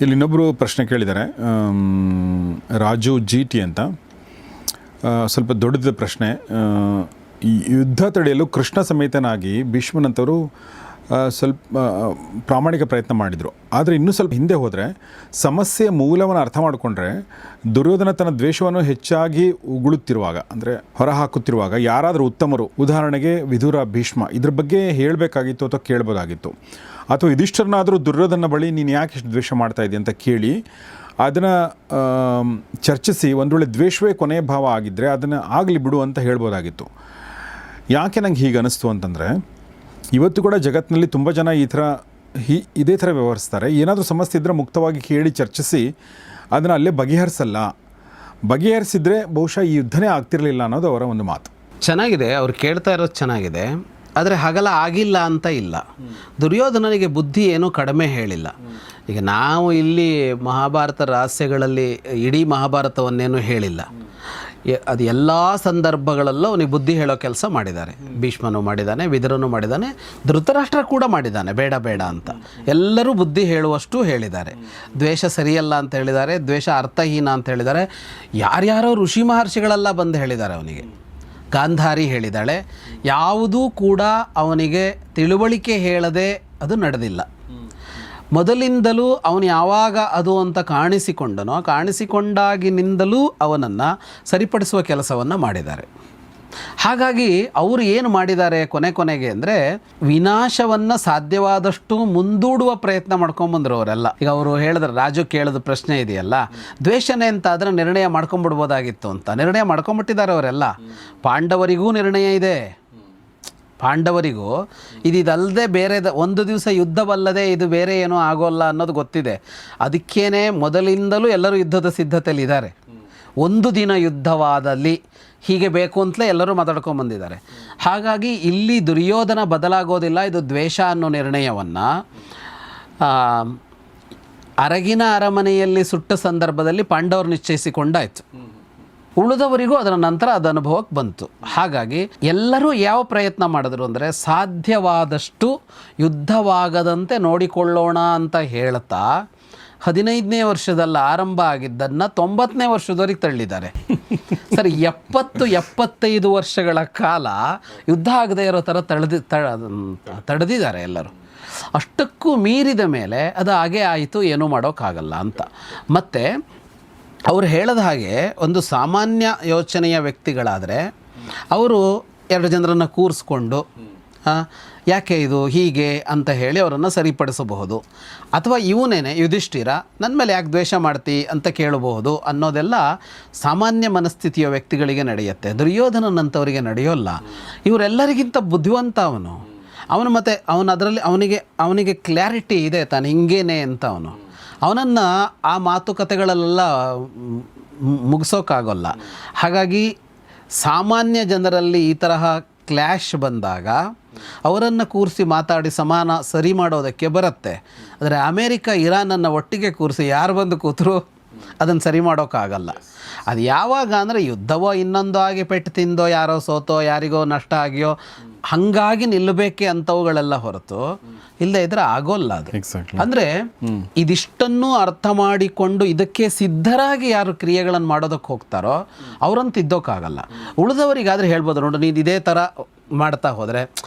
ಇಲ್ಲಿ ಇನ್ನೊಬ್ಬರು ಪ್ರಶ್ನೆ ಕೇಳಿದ್ದಾರೆ, ರಾಜು ಜಿ ಟಿ ಅಂತ. ಸ್ವಲ್ಪ ದೊಡ್ಡದ ಪ್ರಶ್ನೆ. ಈ ಯುದ್ಧ ತಡೆಯಲು ಕೃಷ್ಣ ಸಮೇತನಾಗಿ ಭೀಷ್ಮನಂತವರು ಸ್ವಲ್ಪ ಪ್ರಾಮಾಣಿಕ ಪ್ರಯತ್ನ ಮಾಡಿದರು. ಆದರೆ ಇನ್ನೂ ಸ್ವಲ್ಪ ಹಿಂದೆ ಹೋದರೆ ಸಮಸ್ಯೆಯ ಮೂಲವನ್ನು ಅರ್ಥ ಮಾಡಿಕೊಂಡ್ರೆ ದುರ್ಯೋಧನ ತನ್ನ ದ್ವೇಷವನ್ನು ಹೆಚ್ಚಾಗಿ ಉಗುಳುತ್ತಿರುವಾಗ, ಅಂದರೆ ಹೊರಹಾಕುತ್ತಿರುವಾಗ ಯಾರಾದರೂ ಉತ್ತಮರು, ಉದಾಹರಣೆಗೆ ವಿದುರ, ಭೀಷ್ಮ, ಇದ್ರ ಬಗ್ಗೆ ಹೇಳಬೇಕಾಗಿತ್ತು ಅಥವಾ ಕೇಳ್ಬೋದಾಗಿತ್ತು. ಅಥವಾ ಯುಧಿಷ್ಠರನಾದರೂ ದುರ್ಯೋಧನ ಬಳಿ ನೀನು ಯಾಕೆ ಇಷ್ಟು ದ್ವೇಷ ಮಾಡ್ತಾ ಇದ್ದೀಯ ಅಂತ ಕೇಳಿ ಅದನ್ನು ಚರ್ಚಿಸಿ ಒಂದು ವೇಳೆ ದ್ವೇಷವೇ ಕೊನೆಯ ಭಾವ ಆಗಿದ್ದರೆ ಅದನ್ನು ಆಗಲಿ ಬಿಡು ಅಂತ ಹೇಳ್ಬೋದಾಗಿತ್ತು. ಯಾಕೆ ನಂಗೆ ಹೀಗೆ ಅನ್ನಿಸ್ತು ಅಂತಂದರೆ, ಇವತ್ತು ಕೂಡ ಜಗತ್ತಿನಲ್ಲಿ ತುಂಬ ಜನ ಇದೇ ಥರ ವ್ಯವಹರಿಸ್ತಾರೆ. ಏನಾದರೂ ಸಮಸ್ಯೆ ಇದ್ದರೆ ಮುಕ್ತವಾಗಿ ಕೇಳಿ ಚರ್ಚಿಸಿ ಅದನ್ನು ಅಲ್ಲೇ ಬಗೆಹರಿಸಿದರೆ ಬಹುಶಃ ಈ ಯುದ್ಧನೇ ಆಗ್ತಿರಲಿಲ್ಲ ಅನ್ನೋದು ಅವರ ಒಂದು ಮಾತು. ಚೆನ್ನಾಗಿದೆ, ಅವ್ರು ಕೇಳ್ತಾ ಇರೋದು ಚೆನ್ನಾಗಿದೆ. ಆದರೆ ಹಾಗೆಲ್ಲ ಆಗಿಲ್ಲ ಅಂತ ಇಲ್ಲ. ದುರ್ಯೋಧನನಿಗೆ ಬುದ್ಧಿ ಏನೂ ಕಡಿಮೆ ಹೇಳಿಲ್ಲ. ಈಗ ನಾವು ಇಲ್ಲಿ ಮಹಾಭಾರತ ರಹಸ್ಯಗಳಲ್ಲಿ ಇಡೀ ಮಹಾಭಾರತವನ್ನೇನು ಹೇಳಿಲ್ಲ. ಅದು ಎಲ್ಲ ಸಂದರ್ಭಗಳಲ್ಲೂ ಅವನಿಗೆ ಬುದ್ಧಿ ಹೇಳೋ ಕೆಲಸ ಮಾಡಿದ್ದಾರೆ. ಭೀಷ್ಮನು ಮಾಡಿದ್ದಾನೆ, ವಿದುರನು ಮಾಡಿದ್ದಾನೆ, ಧೃತರಾಷ್ಟ್ರ ಕೂಡ ಮಾಡಿದ್ದಾನೆ, ಬೇಡ ಬೇಡ ಅಂತ. ಎಲ್ಲರೂ ಬುದ್ಧಿ ಹೇಳುವಷ್ಟು ಹೇಳಿದ್ದಾರೆ. ದ್ವೇಷ ಸರಿಯಲ್ಲ ಅಂತ ಹೇಳಿದ್ದಾರೆ, ದ್ವೇಷ ಅರ್ಥಹೀನ ಅಂತ ಹೇಳಿದ್ದಾರೆ. ಯಾರ್ಯಾರೋ ಋಷಿ ಮಹರ್ಷಿಗಳೆಲ್ಲ ಬಂದು ಹೇಳಿದ್ದಾರೆ ಅವನಿಗೆ. ಗಾಂಧಾರಿ ಹೇಳಿದ್ದಾಳೆ. ಯಾವುದೂ ಕೂಡ ಅವನಿಗೆ ತಿಳುವಳಿಕೆ ಹೇಳದೆ ಅದು ನಡೆದಿಲ್ಲ. ಮೊದಲಿಂದಲೂ ಅವನು ಯಾವಾಗ ಅದು ಅಂತ ಕಾಣಿಸಿಕೊಂಡಾಗಿನಿಂದಲೂ ಅವನನ್ನು ಸರಿಪಡಿಸುವ ಕೆಲಸವನ್ನು ಮಾಡಿದ್ದಾರೆ. ಹಾಗಾಗಿ ಅವರು ಏನು ಮಾಡಿದ್ದಾರೆ ಕೊನೆಗೆ ಅಂದರೆ ವಿನಾಶವನ್ನು ಸಾಧ್ಯವಾದಷ್ಟು ಮುಂದೂಡುವ ಪ್ರಯತ್ನ ಮಾಡ್ಕೊಂಬಂದರು ಅವರೆಲ್ಲ. ಈಗ ಅವರು ಹೇಳಿದ್ರೆ, ರಾಜು ಕೇಳಿದ ಪ್ರಶ್ನೆ ಇದೆಯಲ್ಲ, ದ್ವೇಷನೇ ಅಂತ ಅದನ್ನು ನಿರ್ಣಯ ಮಾಡ್ಕೊಂಬಿಡ್ಬೋದಾಗಿತ್ತು ಅಂತ. ನಿರ್ಣಯ ಮಾಡ್ಕೊಂಬಿಟ್ಟಿದ್ದಾರೆ ಅವರೆಲ್ಲ. ಪಾಂಡವರಿಗೂ ನಿರ್ಣಯ ಇದೆ. ಪಾಂಡವರಿಗೂ ಇದಲ್ಲದೆ ಬೇರೆ ಒಂದು ದಿವಸ ಯುದ್ಧವಲ್ಲದೆ ಇದು ಬೇರೆ ಏನೂ ಆಗೋಲ್ಲ ಅನ್ನೋದು ಗೊತ್ತಿದೆ. ಅದಕ್ಕೇನೆ ಮೊದಲಿಂದಲೂ ಎಲ್ಲರೂ ಯುದ್ಧದ ಸಿದ್ಧತೆಯಲ್ಲಿ ಇದ್ದಾರೆ. ಒಂದು ದಿನ ಯುದ್ಧವಾದಲ್ಲಿ ಹೀಗೆ ಬೇಕು ಅಂತಲೇ ಎಲ್ಲರೂ ಮಾತಾಡ್ಕೊಂಬಂದಿದ್ದಾರೆ. ಹಾಗಾಗಿ ಇಲ್ಲಿ ದುರ್ಯೋಧನ ಬದಲಾಗೋದಿಲ್ಲ. ಇದು ದ್ವೇಷ ಅನ್ನೋ ನಿರ್ಣಯವನ್ನು ಅರಗಿನ ಅರಮನೆಯಲ್ಲಿ ಸುಟ್ಟ ಸಂದರ್ಭದಲ್ಲಿ ಪಾಂಡವರು ನಿಶ್ಚಯಿಸಿಕೊಂಡಾಯಿತು. ಉಳಿದವರಿಗೂ ಅದರ ನಂತರ ಅದು ಅನುಭವಕ್ಕೆ ಬಂತು. ಹಾಗಾಗಿ ಎಲ್ಲರೂ ಯಾವ ಪ್ರಯತ್ನ ಮಾಡಿದ್ರು ಅಂದರೆ ಸಾಧ್ಯವಾದಷ್ಟು ಯುದ್ಧವಾಗದಂತೆ ನೋಡಿಕೊಳ್ಳೋಣ ಅಂತ ಹೇಳ್ತಾ 15ನೇ ವರ್ಷದಲ್ಲಿ ಆರಂಭ ಆಗಿದ್ದನ್ನು 90ನೇ ವರ್ಷದವರೆಗೆ ತಳ್ಳಿದ್ದಾರೆ. ಸರಿ, 70-75 ವರ್ಷಗಳ ಕಾಲ ಯುದ್ಧ ಆಗದೇ ಇರೋ ಥರ ತಡೆದಿದ್ದಾರೆ ಎಲ್ಲರೂ. ಅಷ್ಟಕ್ಕೂ ಮೀರಿದ ಮೇಲೆ ಅದು ಹಾಗೇ ಆಯಿತು, ಏನೂ ಮಾಡೋಕ್ಕಾಗಲ್ಲ ಅಂತ. ಮತ್ತು ಅವರು ಹೇಳಿದ ಹಾಗೆ ಒಂದು ಸಾಮಾನ್ಯ ಯೋಚನೆಯ ವ್ಯಕ್ತಿಗಳಾದರೆ ಅವರು 2 ಜನರನ್ನು ಕೂರಿಸ್ಕೊಂಡು ಯಾಕೆ ಇದು ಹೀಗೆ ಅಂತ ಹೇಳಿ ಅವರನ್ನು ಸರಿಪಡಿಸಬಹುದು. ಅಥವಾ ಇವನೇನೆ ಯುಧಿಷ್ಠಿರ, ನನ್ನ ಮೇಲೆ ಯಾಕೆ ದ್ವೇಷ ಮಾಡ್ತಿ ಅಂತ ಕೇಳಬಹುದು ಅನ್ನೋದೆಲ್ಲ ಸಾಮಾನ್ಯ ಮನಸ್ಥಿತಿಯ ವ್ಯಕ್ತಿಗಳಿಗೆ ನಡೆಯುತ್ತೆ. ದುರ್ಯೋಧನನಂಥವರಿಗೆ ನಡೆಯೋಲ್ಲ. ಇವರೆಲ್ಲರಿಗಿಂತ ಬುದ್ಧಿವಂತ ಅವನು ಮತ್ತು ಅದರಲ್ಲಿ ಅವನಿಗೆ ಕ್ಲಾರಿಟಿ ಇದೆ ತಾನು ಹಿಂಗೇನೆ ಅಂತ. ಅವನನ್ನು ಆ ಮಾತುಕತೆಗಳಲ್ಲೆಲ್ಲ ಮುಗಿಸೋಕ್ಕಾಗೋಲ್ಲ. ಹಾಗಾಗಿ ಸಾಮಾನ್ಯ ಜನರಲ್ಲಿ ಈ ತರಹ ಕ್ಲ್ಯಾಶ್ ಬಂದಾಗ ಅವರನ್ನು ಕೂರಿಸಿ ಮಾತಾಡಿ ಸರಿ ಮಾಡೋದಕ್ಕೆ ಬರುತ್ತೆ. ಆದರೆ ಅಮೇರಿಕ ಇರಾನನ್ನು ಒಟ್ಟಿಗೆ ಕೂರಿಸಿ ಯಾರು ಬಂದು ಕೂತರು ಅದನ್ನು ಸರಿ ಮಾಡೋಕ್ಕಾಗಲ್ಲ. ಅದು ಯಾವಾಗ ಅಂದರೆ ಯುದ್ಧವೋ ಇನ್ನೊಂದು ಆಗಿ ಪೆಟ್ಟು ತಿಂದೋ, ಯಾರೋ ಸೋತೋ, ಯಾರಿಗೋ ನಷ್ಟ ಆಗಿಯೋ ಹಾಗಾಗಿ ನಿಲ್ಲಬೇಕೆ ಅಂಥವುಗಳೆಲ್ಲ ಹೊರತು ಇಲ್ಲದೆ ಇದ್ರೆ ಆಗೋಲ್ಲ ಅದು. ಅಂದರೆ ಇದಿಷ್ಟನ್ನು ಅರ್ಥ ಮಾಡಿಕೊಂಡು ಇದಕ್ಕೆ ಸಿದ್ಧರಾಗಿ ಯಾರು ಕ್ರಿಯೆಗಳನ್ನು ಮಾಡೋದಕ್ಕೆ ಹೋಗ್ತಾರೋ ಅವರನ್ನು ತಿದ್ದೋಕ್ಕಾಗಲ್ಲ. ಉಳಿದವರಿಗಾದರೆ ಹೇಳ್ಬೋದು, ನೋಡು ನೀನು ಇದೇ ಥರ ಮಾಡ್ತಾ ಹೋದರೆ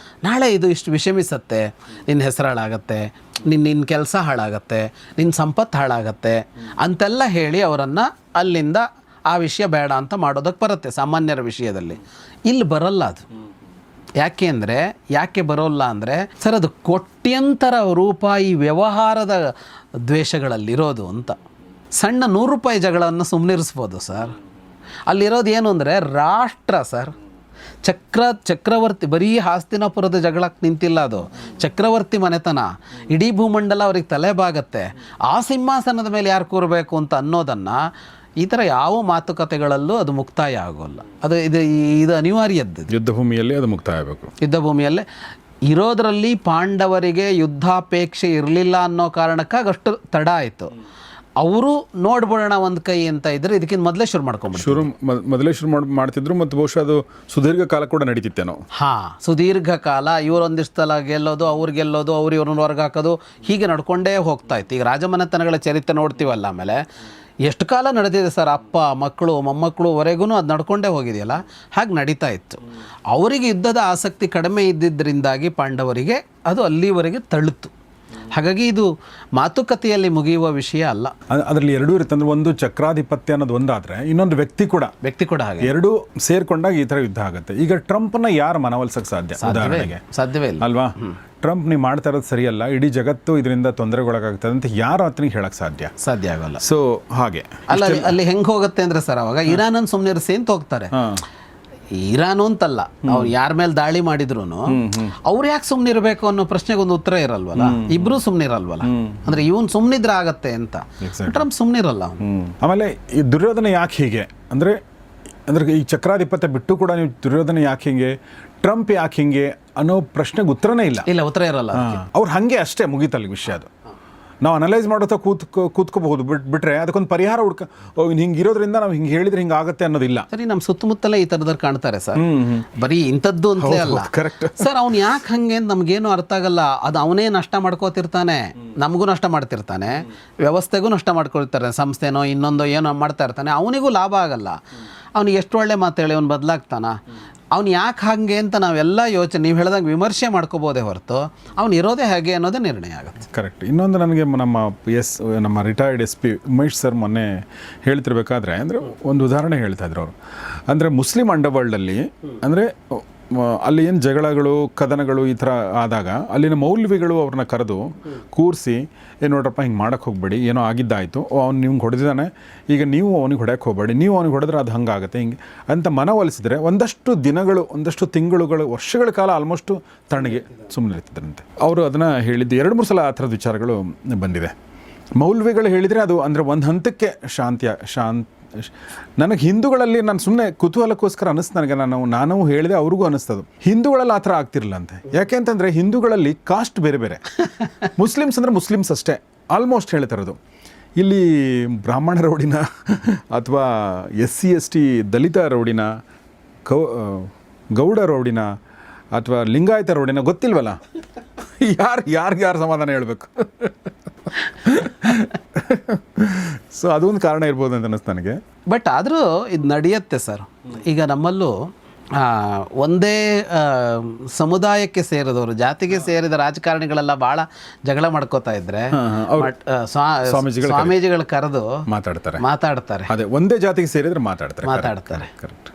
ನಾಳೆ ಇದು ಇಷ್ಟು ವಿಷಮಿಸತ್ತೆ, ನಿನ್ನ ಹೆಸರು ಹಾಳಾಗತ್ತೆ, ನಿನ್ನ ಕೆಲಸ ಹಾಳಾಗತ್ತೆ, ನಿನ್ನ ಸಂಪತ್ತು ಹಾಳಾಗತ್ತೆ ಅಂತೆಲ್ಲ ಹೇಳಿ ಅವರನ್ನು ಅಲ್ಲಿಂದ ಆ ವಿಷಯ ಬೇಡ ಅಂತ ಮಾಡೋದಕ್ಕೆ ಬರುತ್ತೆ ಸಾಮಾನ್ಯರ ವಿಷಯದಲ್ಲಿ. ಇಲ್ಲಿ ಬರಲ್ಲ ಅದು. ಯಾಕೆ ಬರೋಲ್ಲ ಅಂದರೆ ಸರ್, ಅದು ಕೋಟ್ಯಂತರ ರೂಪಾಯಿ ವ್ಯವಹಾರದ ದ್ವೇಷಗಳಲ್ಲಿರೋದು ಅಂತ. ಸಣ್ಣ 100 ರೂಪಾಯಿ ಜಗಳವನ್ನು ಸುಮ್ಮನಿರಿಸ್ಬೋದು ಸರ್. ಅಲ್ಲಿರೋದು ಏನು ಅಂದರೆ ರಾಷ್ಟ್ರ ಸರ್. ಚಕ್ರವರ್ತಿ ಬರೀ ಹಾಸ್ತಿನಾಪುರದ ಜಗಳಕ್ಕೆ ನಿಂತಿಲ್ಲ. ಅದು ಚಕ್ರವರ್ತಿ ಮನೆತನ, ಇಡೀ ಭೂಮಂಡಲ ಅವ್ರಿಗೆ ತಲೆಬಾಗತ್ತೆ. ಆ ಸಿಂಹಾಸನದ ಮೇಲೆ ಯಾರು ಕೂರಬೇಕು ಅಂತ ಅನ್ನೋದನ್ನು ಈ ಥರ ಯಾವ ಮಾತುಕತೆಗಳಲ್ಲೂ ಅದು ಮುಕ್ತಾಯ ಆಗೋಲ್ಲ. ಇದು ಅನಿವಾರ್ಯದ್ದು. ಯುದ್ಧಭೂಮಿಯಲ್ಲಿ ಅದು ಮುಕ್ತಾಯ ಆಗಬೇಕು. ಯುದ್ಧಭೂಮಿಯಲ್ಲೇ ಇರೋದರಲ್ಲಿ ಪಾಂಡವರಿಗೆ ಯುದ್ಧಾಪೇಕ್ಷೆ ಇರಲಿಲ್ಲ ಅನ್ನೋ ಕಾರಣಕ್ಕಾಗಿ ಅಷ್ಟು ತಡ ಆಯಿತು. ಅವರು ನೋಡ್ಬಿಡೋಣ ಒಂದು ಕೈ ಅಂತ ಇದ್ರೆ ಇದಕ್ಕಿಂತ ಮೊದಲೇ ಶುರು ಮಾಡ್ಕೊಂಡ್ಬಿಡ್ತಾರೆ. ಮೊದಲೇ ಶುರು ಮಾಡ್ತಿದ್ರು ಮತ್ತು ಬಹುಶಃ ಅದು ಸುದೀರ್ಘ ಕಾಲ ಕೂಡ ನಡೀತಿತ್ತೇನೋ. ಸುದೀರ್ಘ ಕಾಲ ಇವರೊಂದಿಷ್ಟು ಸಲ ಗೆಲ್ಲೋದು, ಅವ್ರು ಗೆಲ್ಲೋದು, ಅವ್ರು ಇವ್ರನ್ನ ಹೊರಗೆ ಹಾಕೋದು, ಹೀಗೆ ನಡ್ಕೊಂಡೇ ಹೋಗ್ತಾ ಇತ್ತು. ಈಗ ರಾಜಮನೆತನಗಳ ಚರಿತ್ರೆ ನೋಡ್ತೀವಲ್ಲ, ಆಮೇಲೆ ಎಷ್ಟು ಕಾಲ ನಡೆದಿದೆ ಸರ್, ಅಪ್ಪ ಮಕ್ಕಳು ಮೊಮ್ಮಕ್ಕಳುವರೆಗೂ ಅದು ನಡ್ಕೊಂಡೇ ಹೋಗಿದೆಯಲ್ಲ, ಹಾಗೆ ನಡೀತಾ ಇತ್ತು. ಅವರಿಗೆ ಯುದ್ಧದ ಆಸಕ್ತಿ ಕಡಿಮೆ ಇದ್ದಿದ್ದರಿಂದಾಗಿ ಪಾಂಡವರಿಗೆ ಅದು ಅಲ್ಲಿವರೆಗೆ ತಳ್ಳಿತು. ಹಾಗಾಗಿ ಇದು ಮಾತುಕತೆಯಲ್ಲಿ ಮುಗಿಯುವ ವಿಷಯ ಅಲ್ಲ. ಅದರಲ್ಲಿ ಎರಡೂ ಇರುತ್ತೆ. ಅಂದ್ರೆ ಒಂದು ಚಕ್ರಾಧಿಪತ್ಯ ಅನ್ನೋದು ಒಂದಾದ್ರೆ, ಇನ್ನೊಂದು ವ್ಯಕ್ತಿ ಕೂಡ ಹಾಗೆ ಎರಡೂ ಸೇರ್ಕೊಂಡಾಗ ಈ ತರ ಯುದ್ಧ ಆಗುತ್ತೆ. ಈಗ ಟ್ರಂಪ್ನ ಯಾರು ಮನವೊಲಿಸಕ್ಕೆ ಸಾಧ್ಯವೇ ಇಲ್ಲ ಅಲ್ವಾ? ಟ್ರಂಪ್ ನೀವು ಮಾಡ್ತಾ ಇರೋದು ಸರಿಯಲ್ಲ, ಇಡೀ ಜಗತ್ತು ಇದರಿಂದ ತೊಂದರೆಗೊಳಗಾಗ್ತದೆ ಅಂತ ಯಾರು ಆತನಿಗೆ ಹೇಳಕ್ ಸಾಧ್ಯ ಆಗಲ್ಲ. ಸೊ ಹಾಗೆ ಅಲ್ಲಿ ಹೆಂಗೆ ಹೋಗುತ್ತೆ ಅಂದ್ರೆ ಸರ್, ಅವಾಗ ಇರಾನನ್ನು ಸುಮ್ಮನಿರಿಸಿ ಅಂತ ಹೋಗ್ತಾರೆ. ಇರಾನು ಅಂತಲ್ಲ, ಅವ್ರು ಯಾರ ಮೇಲೆ ದಾಳಿ ಮಾಡಿದ್ರು ಅವ್ರು ಯಾಕೆ ಸುಮ್ಮನಿರ್ಬೇಕು ಅನ್ನೋ ಪ್ರಶ್ನೆಗೆ ಒಂದು ಉತ್ತರ ಇರಲ್ವಲ್ಲ, ಇಬ್ರು ಸುಮ್ಮನಿರಲ್ವಲ್ಲ. ಅಂದ್ರೆ ಇವನ್ ಸುಮ್ಮನಿದ್ರೆ ಆಗತ್ತೆ ಅಂತ, ಟ್ರಂಪ್ ಸುಮ್ಮನಿರಲ್ಲ. ಆಮೇಲೆ ಈ ದುರ್ಯೋಧನ ಯಾಕೆ ಹೀಗೆ ಅಂದ್ರೆ ಈ ಚಕ್ರಾಧಿಪತ್ಯ ಬಿಟ್ಟು ಕೂಡ ನೀವು ದುರ್ಯೋಧನ ಯಾಕೆ ಹಿಂಗೆ, ಟ್ರಂಪ್ ಯಾಕೆ ಹಿಂಗೆ ಅನ್ನೋ ಪ್ರಶ್ನೆಗೆ ಉತ್ತರನೇ ಇಲ್ಲ, ಉತ್ತರ ಇರಲ್ಲ. ಅವ್ರು ಹಂಗೆ ಅಷ್ಟೇ ಮುಗೀತಲ್ಲಿ ವಿಷಯ. ಅದು ನಾವು ಅನಲೈಸ್ ಮಾಡೋತಾ ಕೂತ್ಕೋಬಹುದು, ಬಿಟ್ರೆ ಅದಕ್ಕೊಂದು ಪರಿಹಾರ ಹಿಂಗೆ ಇರೋದ್ರಿಂದ ನಾವು ಹಿಂಗೆ ಹೇಳಿದ್ರೆ ಹಿಂಗೆ ಆಗುತ್ತೆ ಅನ್ನೋದಿಲ್ಲ. ಸರಿ, ನಮ್ಮ ಸುತ್ತಮುತ್ತಲೇ ಈ ಥರದವ್ರು ಕಾಣ್ತಾರೆ ಸರ್, ಬರೀ ಇಂಥದ್ದು ಅಂತಲೇ ಅಲ್ಲ. ಕರೆಕ್ಟ್ ಸರ್, ಅವ್ನು ಯಾಕೆ ಹಂಗೆ ಅಂತ ನಮಗೇನು ಅರ್ಥ ಆಗಲ್ಲ. ಅದು ಅವನೇ ನಷ್ಟ ಮಾಡ್ಕೋತಿರ್ತಾನೆ, ನಮಗೂ ನಷ್ಟ ಮಾಡ್ತಿರ್ತಾನೆ, ವ್ಯವಸ್ಥೆಗೂ ನಷ್ಟ ಮಾಡ್ಕೊಳ್ತಾರೆ, ಸಂಸ್ಥೆನೋ ಇನ್ನೊಂದೋ ಏನೋ ಮಾಡ್ತಾ ಇರ್ತಾನೆ, ಅವನಿಗೂ ಲಾಭ ಆಗಲ್ಲ. ಅವ್ನಿಗೆ ಎಷ್ಟು ಒಳ್ಳೆ ಮಾತು ಹೇಳಿ ಅವ್ನು ಬದಲಾಗ್ತಾನ. ಅವ್ನು ಯಾಕೆ ಹಾಗೆ ಅಂತ ನಾವೆಲ್ಲ ನೀವು ಹೇಳ್ದಂಗೆ ವಿಮರ್ಶೆ ಮಾಡ್ಕೋಬೋದೇ ಹೊರತು ಅವ್ನು ಇರೋದೇ ಹಾಗೆ ಅನ್ನೋದೇ ನಿರ್ಣಯ ಆಗುತ್ತೆ. ಕರೆಕ್ಟ್. ಇನ್ನೊಂದು ನನಗೆ ನಮ್ಮ ರಿಟೈರ್ಡ್ SP ಉಮೇಶ್ ಸರ್ ಮೊನ್ನೆ ಹೇಳ್ತಿರ್ಬೇಕಾದ್ರೆ ಅಂದರೆ ಒಂದು ಉದಾಹರಣೆ ಹೇಳ್ತಾ ಇದ್ರು ಅವರು. ಅಂದರೆ ಮುಸ್ಲಿಂ ಅಂಡರ್ವರ್ಲ್ಡಲ್ಲಿ ಅಂದರೆ ಅಲ್ಲಿ ಏನು ಜಗಳಗಳು ಕದನಗಳು ಈ ಥರ ಆದಾಗ ಅಲ್ಲಿನ ಮೌಲ್ವಿಗಳು ಅವ್ರನ್ನ ಕರೆದು ಕೂರಿಸಿ, ನೋಡ್ರಪ್ಪ ಹಿಂಗೆ ಮಾಡೋಕ್ಕೆ ಹೋಗ್ಬೇಡಿ, ಏನೋ ಆಗಿದ್ದಾಯಿತು, ಅವ್ನು ನಿಮ್ಗೆ ಹೊಡೆದಿದ್ದಾನೆ, ಈಗ ನೀವು ಅವನಿಗೆ ಹೊಡೆಯೋಕ್ಕೆ ಹೋಗಬೇಡಿ, ನೀವು ಅವ್ನಿಗೆ ಹೊಡೆದ್ರೆ ಅದು ಹಂಗಾಗುತ್ತೆ ಹಿಂಗೆ ಅಂತ ಮನವೊಲಿಸಿದ್ರೆ ಒಂದಷ್ಟು ದಿನಗಳು, ಒಂದಷ್ಟು ತಿಂಗಳುಗಳು, ವರ್ಷಗಳ ಕಾಲ ಆಲ್ಮೋಸ್ಟು ತಣ್ಣಗೆ ಸುಮ್ಮನೆ ಇರ್ತಿದ್ರಂತೆ. ಅವರು ಅದನ್ನು ಹೇಳಿದ್ದು 2-3 ಸಲ ಆ ಥರದ ವಿಚಾರಗಳು ಬಂದಿದೆ. ಮೌಲ್ವಿಗಳು ಹೇಳಿದರೆ ಅದು ಅಂದರೆ ಒಂದು ಹಂತಕ್ಕೆ ನನಗೆ ಹಿಂದೂಗಳಲ್ಲಿ ನಾನು ಸುಮ್ಮನೆ ಕುತೂಹಲಕ್ಕೋಸ್ಕರ ಅನ್ನಿಸ್ತು ನನಗೆ, ನಾನು ಹೇಳಿದೆ, ಅವ್ರಿಗೂ ಅನ್ನಿಸ್ತದು. ಹಿಂದೂಗಳಲ್ಲಿ ಆ ಥರ ಆಗ್ತಿರಲಿಲ್ಲ ಅಂತೆ. ಯಾಕೆ ಅಂತಂದರೆ ಹಿಂದೂಗಳಲ್ಲಿ ಕಾಸ್ಟ್ ಬೇರೆ ಬೇರೆ, ಮುಸ್ಲಿಮ್ಸ್ ಅಂದರೆ ಮುಸ್ಲಿಮ್ಸ್ ಅಷ್ಟೇ ಆಲ್ಮೋಸ್ಟ್ ಹೇಳ್ತಿರೋದು. ಇಲ್ಲಿ ಬ್ರಾಹ್ಮಣ ರೌಡಿನ ಅಥವಾ SC ST ದಲಿತ ರೌಡಿನ, ಗೌಡ ರೌಡಿನ ಅಥವಾ ಲಿಂಗಾಯತ ರೌಡಿನ ಗೊತ್ತಿಲ್ವಲ್ಲ, ಯಾರು ಸಮಾಧಾನ ಹೇಳಬೇಕು. ಸೊ ಅದೊಂದು ಕಾರಣ ಇರ್ಬೋದು ಅಂತ ಅನ್ನಿಸ್ತು ನನಗೆ. ಬಟ್ ಆದರೂ ಇದು ನಡೆಯುತ್ತೆ ಸರ್. ಈಗ ನಮ್ಮಲ್ಲೂ ಒಂದೇ ಸಮುದಾಯಕ್ಕೆ ಸೇರಿದವರು, ಜಾತಿಗೆ ಸೇರಿದ ರಾಜಕಾರಣಿಗಳೆಲ್ಲ ಭಾಳ ಜಗಳ ಮಾಡ್ಕೋತಾ ಇದ್ರೆ ಸ್ವಾಮೀಜಿಗಳು ಕರೆದು ಮಾತಾಡ್ತಾರೆ. ಅದೇ ಒಂದೇ ಜಾತಿಗೆ ಸೇರಿದ್ರೆ ಮಾತಾಡ್ತಾರೆ. ಕರೆಕ್ಟ್.